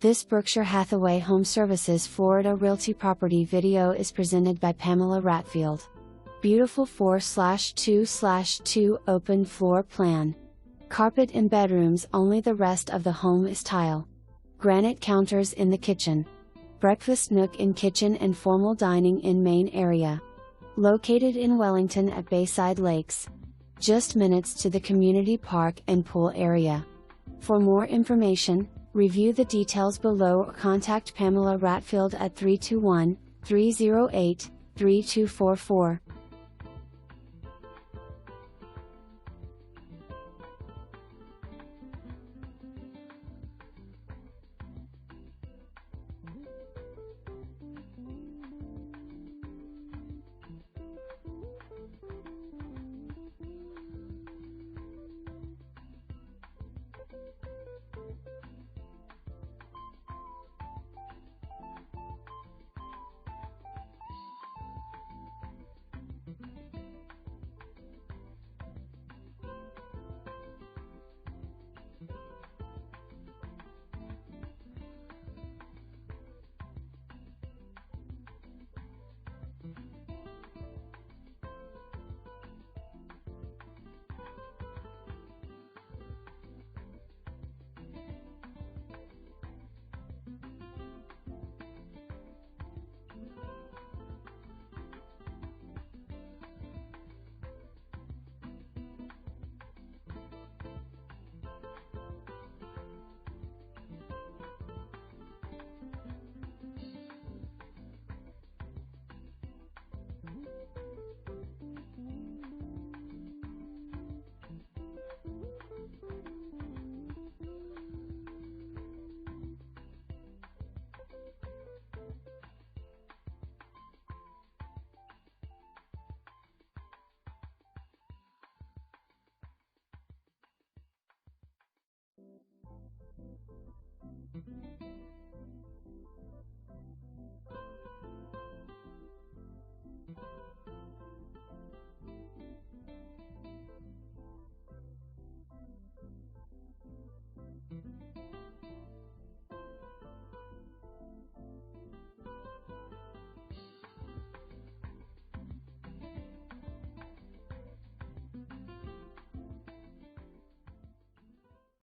This Berkshire Hathaway HomeServices Florida Realty property video is presented by Pamela Ratfield. Beautiful 4/2/2 open floor plan. Carpet in bedrooms only, the rest of the home is tile. Granite counters in the kitchen. Breakfast nook in kitchen and formal dining in main area. Located in Wellington at Bayside Lakes. Just minutes to the community park and pool area. For more information, review the details below or contact Pamela Ratfield at 321-308-3244.